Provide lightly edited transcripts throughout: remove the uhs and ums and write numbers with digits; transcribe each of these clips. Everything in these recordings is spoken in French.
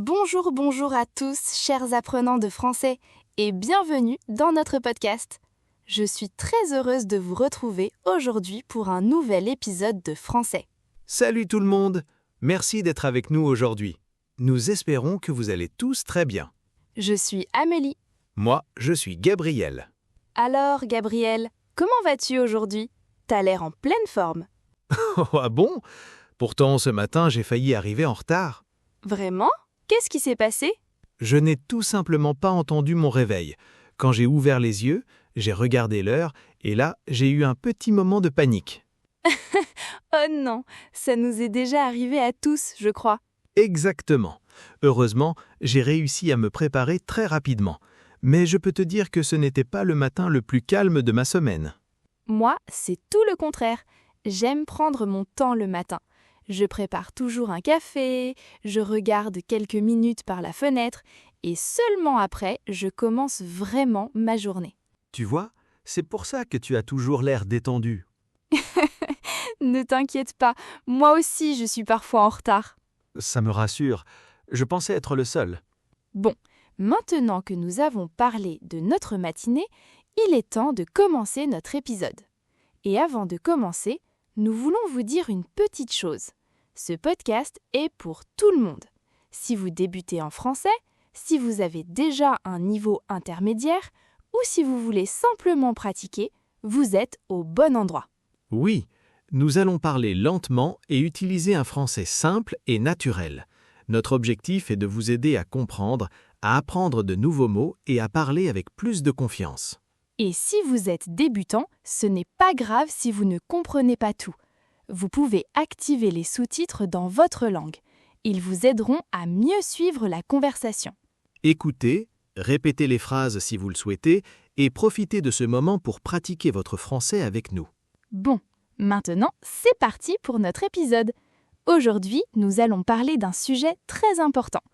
Bonjour à tous, chers apprenants de français, et bienvenue dans notre podcast. Je suis très heureuse de vous retrouver aujourd'hui pour un nouvel épisode de français. Salut tout le monde! Merci d'être avec nous aujourd'hui. Nous espérons que vous allez tous très bien. Je suis Amélie. Moi, je suis Gabriel. Alors, Gabriel, comment vas-tu aujourd'hui? T'as l'air en pleine forme. Oh, ah bon? Pourtant, ce matin, j'ai failli arriver en retard. Vraiment? Qu'est-ce qui s'est passé? Je n'ai tout simplement pas entendu mon réveil. Quand j'ai ouvert les yeux, j'ai regardé l'heure et là, j'ai eu un petit moment de panique. Oh non, ça nous est déjà arrivé à tous, je crois. Exactement. Heureusement, j'ai réussi à me préparer très rapidement. Mais je peux te dire que ce n'était pas le matin le plus calme de ma semaine. Moi, c'est tout le contraire. J'aime prendre mon temps le matin. Je prépare toujours un café, je regarde quelques minutes par la fenêtre et seulement après, je commence vraiment ma journée. Tu vois, c'est pour ça que tu as toujours l'air détendu. Ne t'inquiète pas, moi aussi je suis parfois en retard. Ça me rassure. Je pensais être le seul. Bon, maintenant que nous avons parlé de notre matinée, il est temps de commencer notre épisode. Et avant de commencer, nous voulons vous dire une petite chose. Ce podcast est pour tout le monde. Si vous débutez en français, si vous avez déjà un niveau intermédiaire ou si vous voulez simplement pratiquer, vous êtes au bon endroit. Oui, nous allons parler lentement et utiliser un français simple et naturel. Notre objectif est de vous aider à comprendre, à apprendre de nouveaux mots et à parler avec plus de confiance. Et si vous êtes débutant, ce n'est pas grave si vous ne comprenez pas tout. Vous pouvez activer les sous-titres dans votre langue. Ils vous aideront à mieux suivre la conversation. Écoutez, répétez les phrases si vous le souhaitez et profitez de ce moment pour pratiquer votre français avec nous. Bon, maintenant, c'est parti pour notre épisode. Aujourd'hui, nous allons parler d'un sujet très important.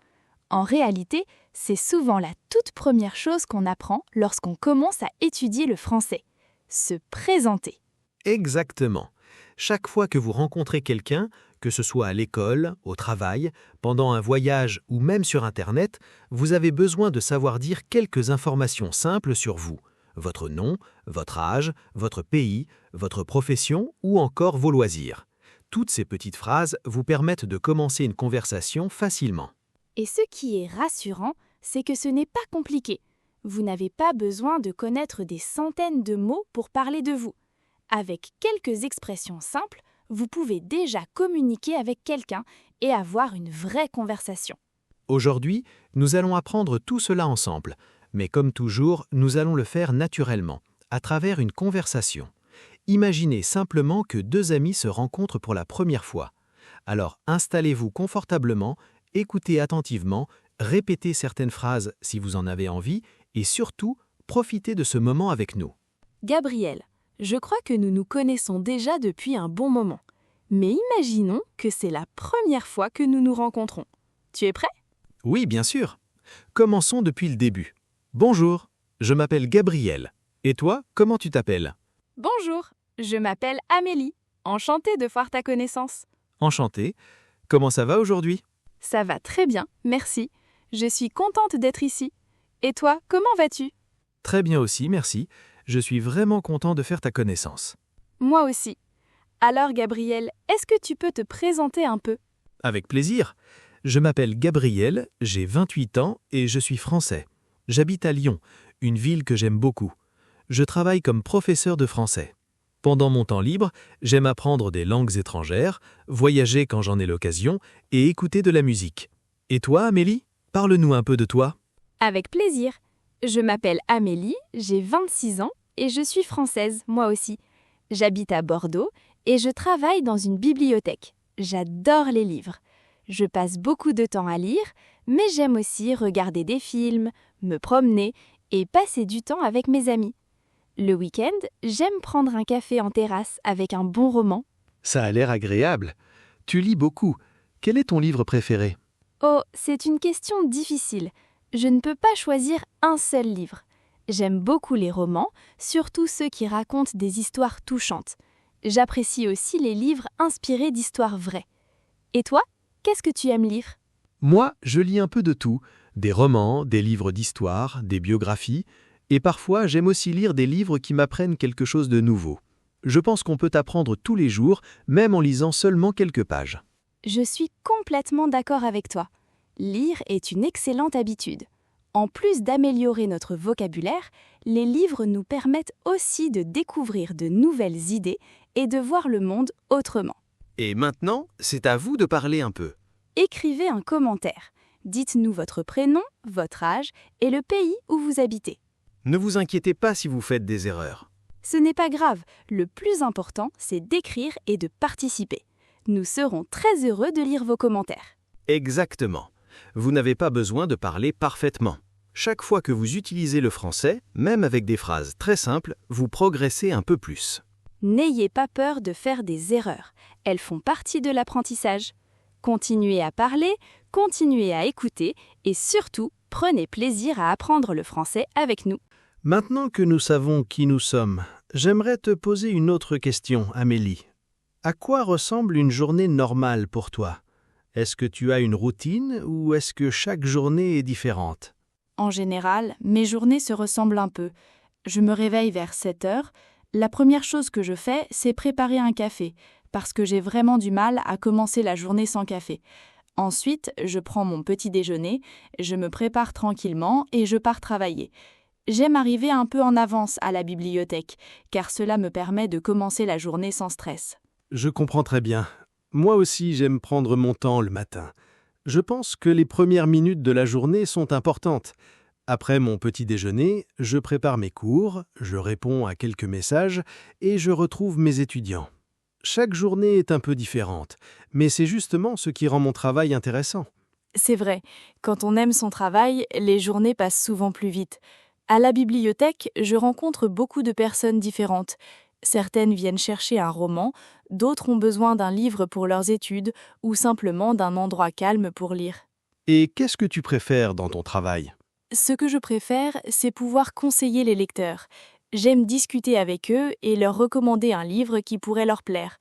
En réalité, c'est souvent la toute première chose qu'on apprend lorsqu'on commence à étudier le français. Se présenter. Exactement. Chaque fois que vous rencontrez quelqu'un, que ce soit à l'école, au travail, pendant un voyage ou même sur Internet, vous avez besoin de savoir dire quelques informations simples sur vous. Votre nom, votre âge, votre pays, votre profession ou encore vos loisirs. Toutes ces petites phrases vous permettent de commencer une conversation facilement. Et ce qui est rassurant, c'est que ce n'est pas compliqué. Vous n'avez pas besoin de connaître des centaines de mots pour parler de vous. Avec quelques expressions simples, vous pouvez déjà communiquer avec quelqu'un et avoir une vraie conversation. Aujourd'hui, nous allons apprendre tout cela ensemble, mais comme toujours, nous allons le faire naturellement, à travers une conversation. Imaginez simplement que deux amis se rencontrent pour la première fois. Alors installez-vous confortablement, écoutez attentivement, répétez certaines phrases si vous en avez envie et surtout, profitez de ce moment avec nous. Gabriel, je crois que nous nous connaissons déjà depuis un bon moment. Mais imaginons que c'est la première fois que nous nous rencontrons. Tu es prêt? Oui, bien sûr. Commençons depuis le début. Bonjour, je m'appelle Gabriel. Et toi, comment tu t'appelles? Bonjour, je m'appelle Amélie. Enchantée de faire ta connaissance. Enchanté. Comment ça va aujourd'hui? Ça va très bien, merci. Je suis contente d'être ici. Et toi, comment vas-tu? Très bien aussi, merci. Je suis vraiment content de faire ta connaissance. Moi aussi. Alors Gabriel, est-ce que tu peux te présenter un peu? Avec plaisir. Je m'appelle Gabriel, j'ai 28 ans et je suis français. J'habite à Lyon, une ville que j'aime beaucoup. Je travaille comme professeur de français. Pendant mon temps libre, j'aime apprendre des langues étrangères, voyager quand j'en ai l'occasion et écouter de la musique. Et toi, Amélie? Parle-nous un peu de toi. Avec plaisir. Je m'appelle Amélie, j'ai 26 ans et je suis française, moi aussi. J'habite à Bordeaux et je travaille dans une bibliothèque. J'adore les livres. Je passe beaucoup de temps à lire, mais j'aime aussi regarder des films, me promener et passer du temps avec mes amis. Le week-end, j'aime prendre un café en terrasse avec un bon roman. Ça a l'air agréable. Tu lis beaucoup. Quel est ton livre préféré? Oh, c'est une question difficile. Je ne peux pas choisir un seul livre. J'aime beaucoup les romans, surtout ceux qui racontent des histoires touchantes. J'apprécie aussi les livres inspirés d'histoires vraies. Et toi, qu'est-ce que tu aimes lire? Moi, je lis un peu de tout, des romans, des livres d'histoire, des biographies, et parfois j'aime aussi lire des livres qui m'apprennent quelque chose de nouveau. Je pense qu'on peut apprendre tous les jours, même en lisant seulement quelques pages. Je suis complètement d'accord avec toi. Lire est une excellente habitude. En plus d'améliorer notre vocabulaire, les livres nous permettent aussi de découvrir de nouvelles idées et de voir le monde autrement. Et maintenant, c'est à vous de parler un peu. Écrivez un commentaire. Dites-nous votre prénom, votre âge et le pays où vous habitez. Ne vous inquiétez pas si vous faites des erreurs. Ce n'est pas grave, le plus important, c'est d'écrire et de participer. Nous serons très heureux de lire vos commentaires. Exactement. Vous n'avez pas besoin de parler parfaitement. Chaque fois que vous utilisez le français, même avec des phrases très simples, vous progressez un peu plus. N'ayez pas peur de faire des erreurs. Elles font partie de l'apprentissage. Continuez à parler, continuez à écouter et surtout, prenez plaisir à apprendre le français avec nous. Maintenant que nous savons qui nous sommes, j'aimerais te poser une autre question, Amélie. À quoi ressemble une journée normale pour toi? Est-ce que tu as une routine ou est-ce que chaque journée est différente? En général, mes journées se ressemblent un peu. Je me réveille vers 7 heures. La première chose que je fais, c'est préparer un café, parce que j'ai vraiment du mal à commencer la journée sans café. Ensuite, je prends mon petit déjeuner, je me prépare tranquillement et je pars travailler. J'aime arriver un peu en avance à la bibliothèque, car cela me permet de commencer la journée sans stress. Je comprends très bien. Moi aussi, j'aime prendre mon temps le matin. Je pense que les premières minutes de la journée sont importantes. Après mon petit déjeuner, je prépare mes cours, je réponds à quelques messages et je retrouve mes étudiants. Chaque journée est un peu différente, mais c'est justement ce qui rend mon travail intéressant. C'est vrai, quand on aime son travail, les journées passent souvent plus vite. À la bibliothèque, je rencontre beaucoup de personnes différentes. Certaines viennent chercher un roman, d'autres ont besoin d'un livre pour leurs études ou simplement d'un endroit calme pour lire. Et qu'est-ce que tu préfères dans ton travail? Ce que je préfère, c'est pouvoir conseiller les lecteurs. J'aime discuter avec eux et leur recommander un livre qui pourrait leur plaire.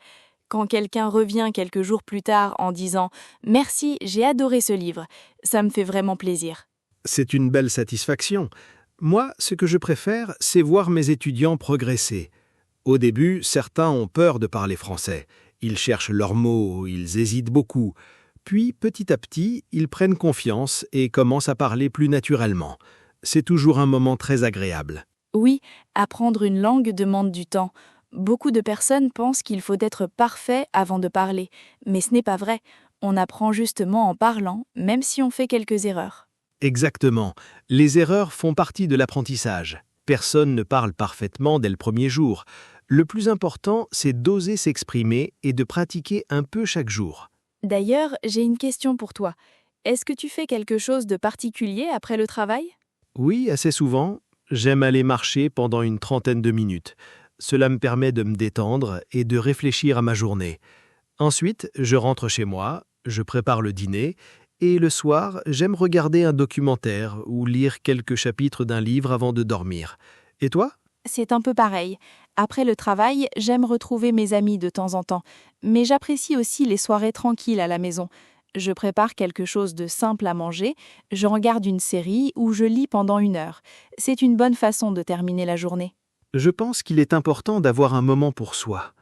Quand quelqu'un revient quelques jours plus tard en disant « Merci, j'ai adoré ce livre », ça me fait vraiment plaisir. C'est une belle satisfaction. Moi, ce que je préfère, c'est voir mes étudiants progresser. Au début, certains ont peur de parler français. Ils cherchent leurs mots, ils hésitent beaucoup. Puis, petit à petit, ils prennent confiance et commencent à parler plus naturellement. C'est toujours un moment très agréable. Oui, apprendre une langue demande du temps. Beaucoup de personnes pensent qu'il faut être parfait avant de parler, mais ce n'est pas vrai. On apprend justement en parlant, même si on fait quelques erreurs. Exactement. Les erreurs font partie de l'apprentissage. Personne ne parle parfaitement dès le premier jour. Le plus important, c'est d'oser s'exprimer et de pratiquer un peu chaque jour. D'ailleurs, j'ai une question pour toi. Est-ce que tu fais quelque chose de particulier après le travail? Oui, assez souvent. J'aime aller marcher pendant une trentaine de minutes. Cela me permet de me détendre et de réfléchir à ma journée. Ensuite, je rentre chez moi, je prépare le dîner et le soir, j'aime regarder un documentaire ou lire quelques chapitres d'un livre avant de dormir. Et toi? C'est un peu pareil. Après le travail, j'aime retrouver mes amis de temps en temps, mais j'apprécie aussi les soirées tranquilles à la maison. Je prépare quelque chose de simple à manger, je regarde une série ou je lis pendant 1 heure. C'est une bonne façon de terminer la journée. Je pense qu'il est important d'avoir un moment pour soi.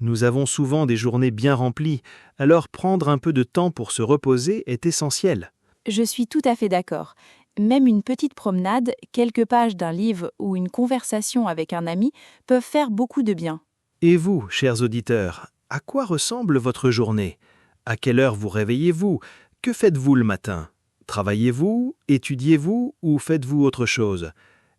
Nous avons souvent des journées bien remplies, alors prendre un peu de temps pour se reposer est essentiel. Je suis tout à fait d'accord. Même une petite promenade, quelques pages d'un livre ou une conversation avec un ami peuvent faire beaucoup de bien. Et vous, chers auditeurs, à quoi ressemble votre journée? À quelle heure vous réveillez-vous? Que faites-vous le matin? Travaillez-vous? Étudiez-vous? Ou faites-vous autre chose?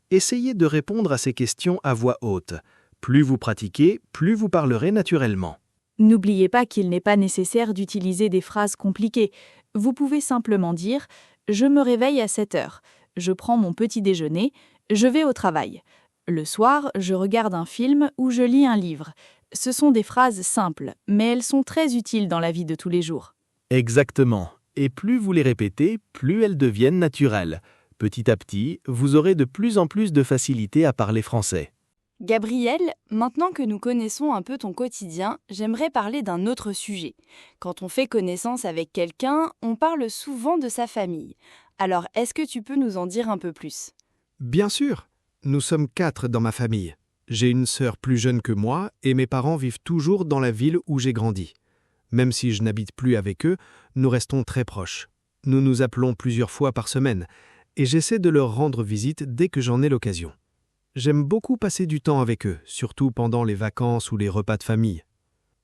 Essayez de répondre à ces questions à voix haute. Plus vous pratiquez, plus vous parlerez naturellement. N'oubliez pas qu'il n'est pas nécessaire d'utiliser des phrases compliquées. Vous pouvez simplement dire « Je me réveille à 7 heures, je prends mon petit déjeuner, je vais au travail. Le soir, je regarde un film ou je lis un livre. » Ce sont des phrases simples, mais elles sont très utiles dans la vie de tous les jours. Exactement. Et plus vous les répétez, plus elles deviennent naturelles. Petit à petit, vous aurez de plus en plus de facilité à parler français. Gabriel, maintenant que nous connaissons un peu ton quotidien, j'aimerais parler d'un autre sujet. Quand on fait connaissance avec quelqu'un, on parle souvent de sa famille. Alors, est-ce que tu peux nous en dire un peu plus? Bien sûr, nous sommes 4 dans ma famille. J'ai une sœur plus jeune que moi et mes parents vivent toujours dans la ville où j'ai grandi. Même si je n'habite plus avec eux, nous restons très proches. Nous nous appelons plusieurs fois par semaine et j'essaie de leur rendre visite dès que j'en ai l'occasion. J'aime beaucoup passer du temps avec eux, surtout pendant les vacances ou les repas de famille.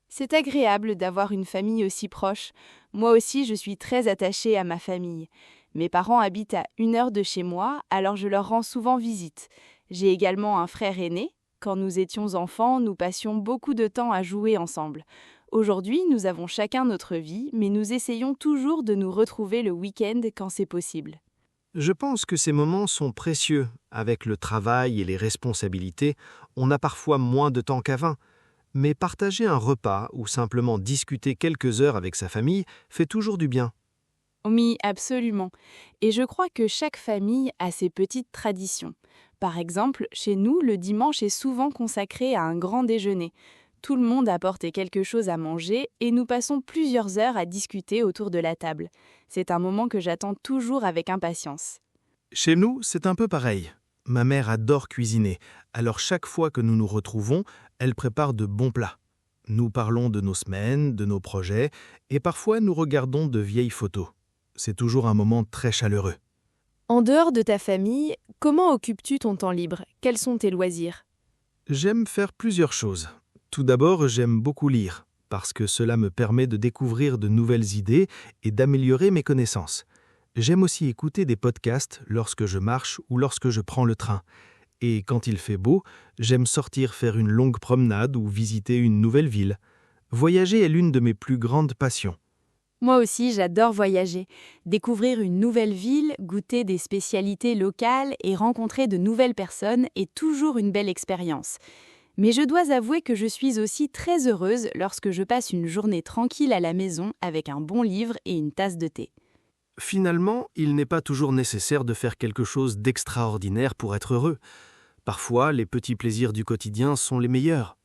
C'est agréable d'avoir une famille aussi proche. Moi aussi, je suis très attachée à ma famille. Mes parents habitent à 1 heure de chez moi, alors je leur rends souvent visite. J'ai également un frère aîné. Quand nous étions enfants, nous passions beaucoup de temps à jouer ensemble. Aujourd'hui, nous avons chacun notre vie, mais nous essayons toujours de nous retrouver le week-end quand c'est possible. Je pense que ces moments sont précieux. Avec le travail et les responsabilités, on a parfois moins de temps qu'avant. Mais partager un repas ou simplement discuter quelques heures avec sa famille fait toujours du bien. Oui, absolument. Et je crois que chaque famille a ses petites traditions. Par exemple, chez nous, le dimanche est souvent consacré à un grand déjeuner. Tout le monde apporte quelque chose à manger et nous passons plusieurs heures à discuter autour de la table. C'est un moment que j'attends toujours avec impatience. Chez nous, c'est un peu pareil. Ma mère adore cuisiner, alors chaque fois que nous nous retrouvons, elle prépare de bons plats. Nous parlons de nos semaines, de nos projets, et parfois nous regardons de vieilles photos. C'est toujours un moment très chaleureux. En dehors de ta famille, comment occupes-tu ton temps libre? Quels sont tes loisirs? J'aime faire plusieurs choses. Tout d'abord, j'aime beaucoup lire, parce que cela me permet de découvrir de nouvelles idées et d'améliorer mes connaissances. J'aime aussi écouter des podcasts lorsque je marche ou lorsque je prends le train. Et quand il fait beau, j'aime sortir faire une longue promenade ou visiter une nouvelle ville. Voyager est l'une de mes plus grandes passions. Moi aussi, j'adore voyager. Découvrir une nouvelle ville, goûter des spécialités locales et rencontrer de nouvelles personnes est toujours une belle expérience. Mais je dois avouer que je suis aussi très heureuse lorsque je passe une journée tranquille à la maison avec un bon livre et une tasse de thé. Finalement, il n'est pas toujours nécessaire de faire quelque chose d'extraordinaire pour être heureux. Parfois, les petits plaisirs du quotidien sont les meilleurs.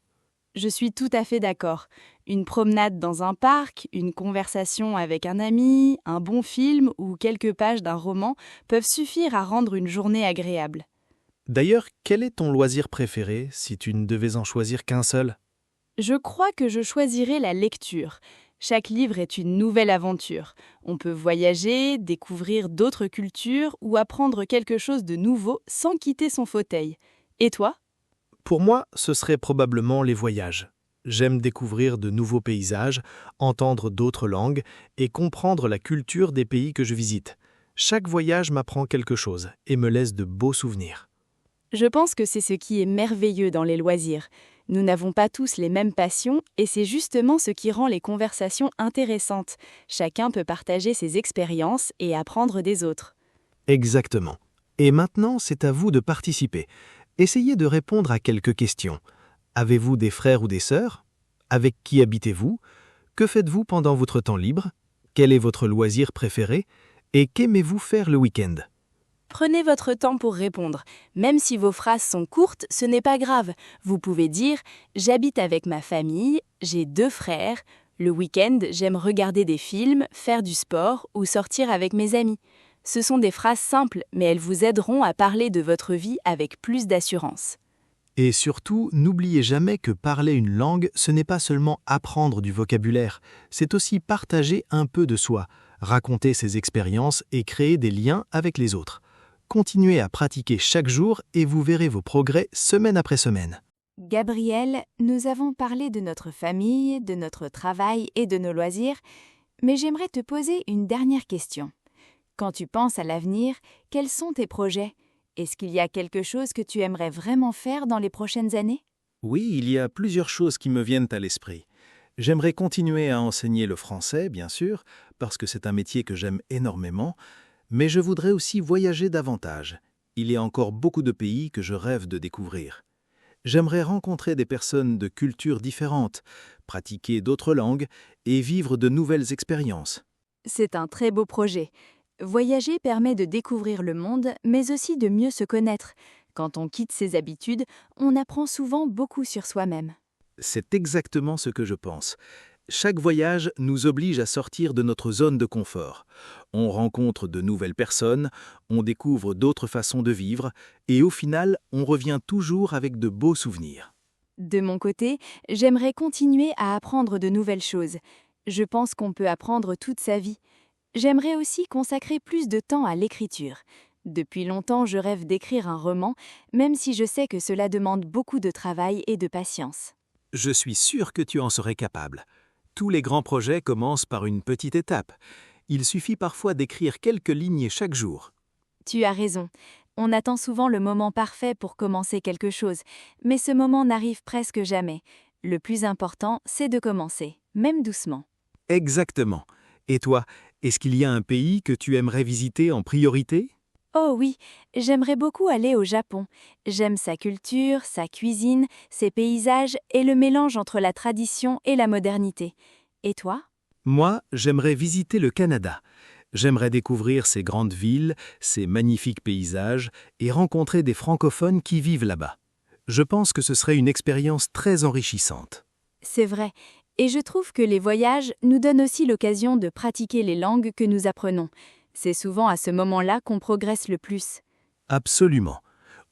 Je suis tout à fait d'accord. Une promenade dans un parc, une conversation avec un ami, un bon film ou quelques pages d'un roman peuvent suffire à rendre une journée agréable. D'ailleurs, quel est ton loisir préféré si tu ne devais en choisir qu'un seul? Je crois que je choisirais la lecture. Chaque livre est une nouvelle aventure. On peut voyager, découvrir d'autres cultures ou apprendre quelque chose de nouveau sans quitter son fauteuil. Et toi? Pour moi, ce serait probablement les voyages. J'aime découvrir de nouveaux paysages, entendre d'autres langues et comprendre la culture des pays que je visite. Chaque voyage m'apprend quelque chose et me laisse de beaux souvenirs. Je pense que c'est ce qui est merveilleux dans les loisirs. Nous n'avons pas tous les mêmes passions et c'est justement ce qui rend les conversations intéressantes. Chacun peut partager ses expériences et apprendre des autres. Exactement. Et maintenant, c'est à vous de participer. Essayez de répondre à quelques questions. Avez-vous des frères ou des sœurs? Avec qui habitez-vous? Que faites-vous pendant votre temps libre? Quel est votre loisir préféré? Et qu'aimez-vous faire le week-end? Prenez votre temps pour répondre. Même si vos phrases sont courtes, ce n'est pas grave. Vous pouvez dire « J'habite avec ma famille, j'ai 2 frères. Le week-end, j'aime regarder des films, faire du sport ou sortir avec mes amis. » Ce sont des phrases simples, mais elles vous aideront à parler de votre vie avec plus d'assurance. Et surtout, n'oubliez jamais que parler une langue, ce n'est pas seulement apprendre du vocabulaire, c'est aussi partager un peu de soi, raconter ses expériences et créer des liens avec les autres. Continuez à pratiquer chaque jour et vous verrez vos progrès semaine après semaine. Gabriel, nous avons parlé de notre famille, de notre travail et de nos loisirs, mais j'aimerais te poser une dernière question. Quand tu penses à l'avenir, quels sont tes projets? Est-ce qu'il y a quelque chose que tu aimerais vraiment faire dans les prochaines années? Oui, il y a plusieurs choses qui me viennent à l'esprit. J'aimerais continuer à enseigner le français, bien sûr, parce que c'est un métier que j'aime énormément, mais je voudrais aussi voyager davantage. Il y a encore beaucoup de pays que je rêve de découvrir. J'aimerais rencontrer des personnes de cultures différentes, pratiquer d'autres langues et vivre de nouvelles expériences. C'est un très beau projet. Voyager permet de découvrir le monde, mais aussi de mieux se connaître. Quand on quitte ses habitudes, on apprend souvent beaucoup sur soi-même. C'est exactement ce que je pense. Chaque voyage nous oblige à sortir de notre zone de confort. On rencontre de nouvelles personnes, on découvre d'autres façons de vivre, et au final, on revient toujours avec de beaux souvenirs. De mon côté, j'aimerais continuer à apprendre de nouvelles choses. Je pense qu'on peut apprendre toute sa vie. J'aimerais aussi consacrer plus de temps à l'écriture. Depuis longtemps, je rêve d'écrire un roman, même si je sais que cela demande beaucoup de travail et de patience. Je suis sûr que tu en serais capable. Tous les grands projets commencent par une petite étape. Il suffit parfois d'écrire quelques lignes chaque jour. Tu as raison. On attend souvent le moment parfait pour commencer quelque chose, mais ce moment n'arrive presque jamais. Le plus important, c'est de commencer, même doucement. Exactement. Et toi, est-ce qu'il y a un pays que tu aimerais visiter en priorité ? Oh oui, j'aimerais beaucoup aller au Japon. J'aime sa culture, sa cuisine, ses paysages et le mélange entre la tradition et la modernité. Et toi ? Moi, j'aimerais visiter le Canada. J'aimerais découvrir ces grandes villes, ces magnifiques paysages et rencontrer des francophones qui vivent là-bas. Je pense que ce serait une expérience très enrichissante. C'est vrai, et je trouve que les voyages nous donnent aussi l'occasion de pratiquer les langues que nous apprenons. C'est souvent à ce moment-là qu'on progresse le plus. Absolument.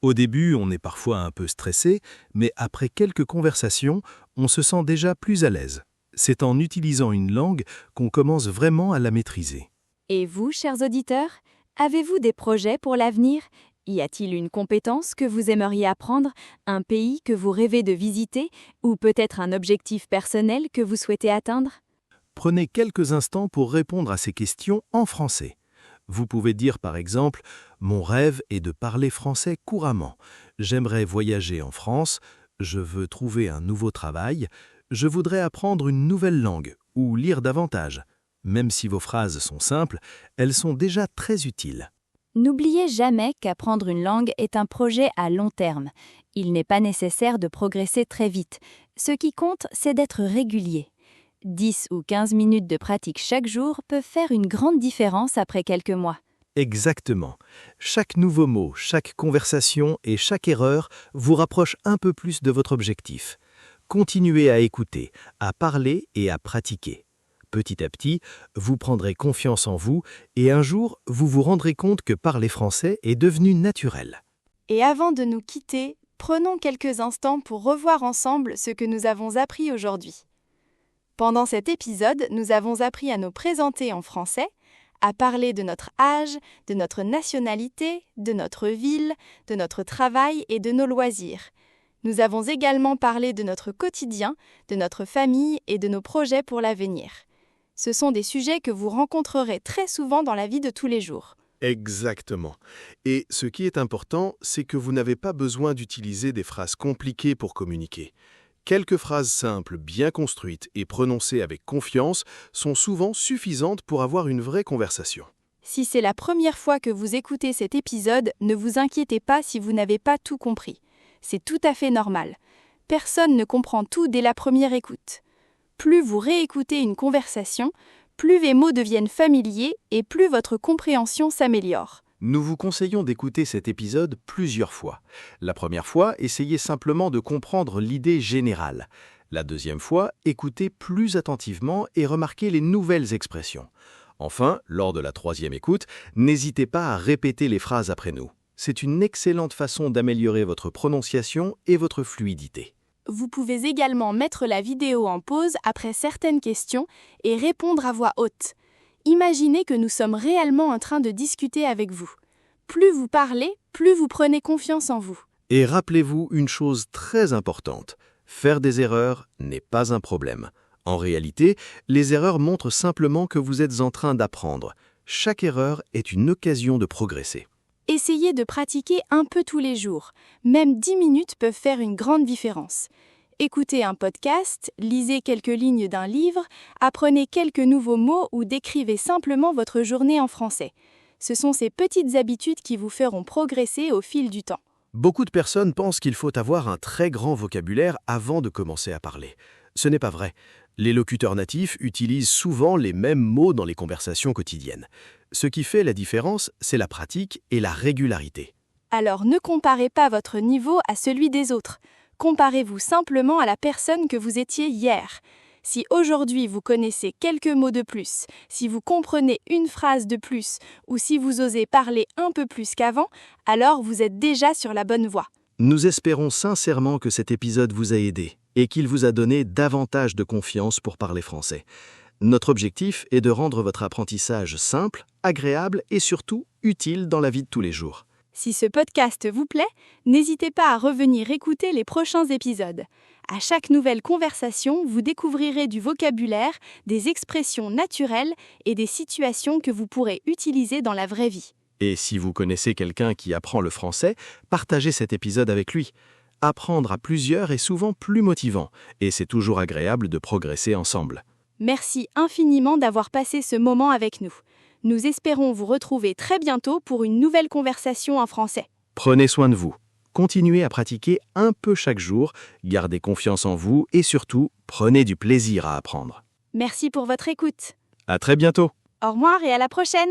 Au début, on est parfois un peu stressé, mais après quelques conversations, on se sent déjà plus à l'aise. C'est en utilisant une langue qu'on commence vraiment à la maîtriser. Et vous, chers auditeurs, avez-vous des projets pour l'avenir ? Y a-t-il une compétence que vous aimeriez apprendre, un pays que vous rêvez de visiter, ou peut-être un objectif personnel que vous souhaitez atteindre ? Prenez quelques instants pour répondre à ces questions en français. Vous pouvez dire par exemple « Mon rêve est de parler français couramment. J'aimerais voyager en France. Je veux trouver un nouveau travail. Je voudrais apprendre une nouvelle langue ou lire davantage. » Même si vos phrases sont simples, elles sont déjà très utiles. N'oubliez jamais qu'apprendre une langue est un projet à long terme. Il n'est pas nécessaire de progresser très vite. Ce qui compte, c'est d'être régulier. 10 ou 15 minutes de pratique chaque jour peuvent faire une grande différence après quelques mois. Exactement. Chaque nouveau mot, chaque conversation et chaque erreur vous rapproche un peu plus de votre objectif. Continuez à écouter, à parler et à pratiquer. Petit à petit, vous prendrez confiance en vous et un jour, vous vous rendrez compte que parler français est devenu naturel. Et avant de nous quitter, prenons quelques instants pour revoir ensemble ce que nous avons appris aujourd'hui. Pendant cet épisode, nous avons appris à nous présenter en français, à parler de notre âge, de notre nationalité, de notre ville, de notre travail et de nos loisirs. Nous avons également parlé de notre quotidien, de notre famille et de nos projets pour l'avenir. Ce sont des sujets que vous rencontrerez très souvent dans la vie de tous les jours. Exactement. Et ce qui est important, c'est que vous n'avez pas besoin d'utiliser des phrases compliquées pour communiquer. Quelques phrases simples, bien construites et prononcées avec confiance sont souvent suffisantes pour avoir une vraie conversation. Si c'est la première fois que vous écoutez cet épisode, ne vous inquiétez pas si vous n'avez pas tout compris. C'est tout à fait normal. Personne ne comprend tout dès la première écoute. Plus vous réécoutez une conversation, plus les mots deviennent familiers et plus votre compréhension s'améliore. Nous vous conseillons d'écouter cet épisode plusieurs fois. La première fois, essayez simplement de comprendre l'idée générale. La deuxième fois, écoutez plus attentivement et remarquez les nouvelles expressions. Enfin, lors de la troisième écoute, n'hésitez pas à répéter les phrases après nous. C'est une excellente façon d'améliorer votre prononciation et votre fluidité. Vous pouvez également mettre la vidéo en pause après certaines questions et répondre à voix haute. Imaginez que nous sommes réellement en train de discuter avec vous. Plus vous parlez, plus vous prenez confiance en vous. Et rappelez-vous une chose très importante, faire des erreurs n'est pas un problème. En réalité, les erreurs montrent simplement que vous êtes en train d'apprendre. Chaque erreur est une occasion de progresser. Essayez de pratiquer un peu tous les jours. Même 10 minutes peuvent faire une grande différence. Écoutez un podcast, lisez quelques lignes d'un livre, apprenez quelques nouveaux mots ou décrivez simplement votre journée en français. Ce sont ces petites habitudes qui vous feront progresser au fil du temps. Beaucoup de personnes pensent qu'il faut avoir un très grand vocabulaire avant de commencer à parler. Ce n'est pas vrai. Les locuteurs natifs utilisent souvent les mêmes mots dans les conversations quotidiennes. Ce qui fait la différence, c'est la pratique et la régularité. Alors ne comparez pas votre niveau à celui des autres. Comparez-vous simplement à la personne que vous étiez hier. Si aujourd'hui vous connaissez quelques mots de plus, si vous comprenez une phrase de plus ou si vous osez parler un peu plus qu'avant, alors vous êtes déjà sur la bonne voie. Nous espérons sincèrement que cet épisode vous a aidé et qu'il vous a donné davantage de confiance pour parler français. Notre objectif est de rendre votre apprentissage simple, agréable et surtout utile dans la vie de tous les jours. Si ce podcast vous plaît, n'hésitez pas à revenir écouter les prochains épisodes. À chaque nouvelle conversation, vous découvrirez du vocabulaire, des expressions naturelles et des situations que vous pourrez utiliser dans la vraie vie. Et si vous connaissez quelqu'un qui apprend le français, partagez cet épisode avec lui. Apprendre à plusieurs est souvent plus motivant et c'est toujours agréable de progresser ensemble. Merci infiniment d'avoir passé ce moment avec nous. Nous espérons vous retrouver très bientôt pour une nouvelle conversation en français. Prenez soin de vous. Continuez à pratiquer un peu chaque jour, gardez confiance en vous et surtout, prenez du plaisir à apprendre. Merci pour votre écoute. À très bientôt. Au revoir et à la prochaine!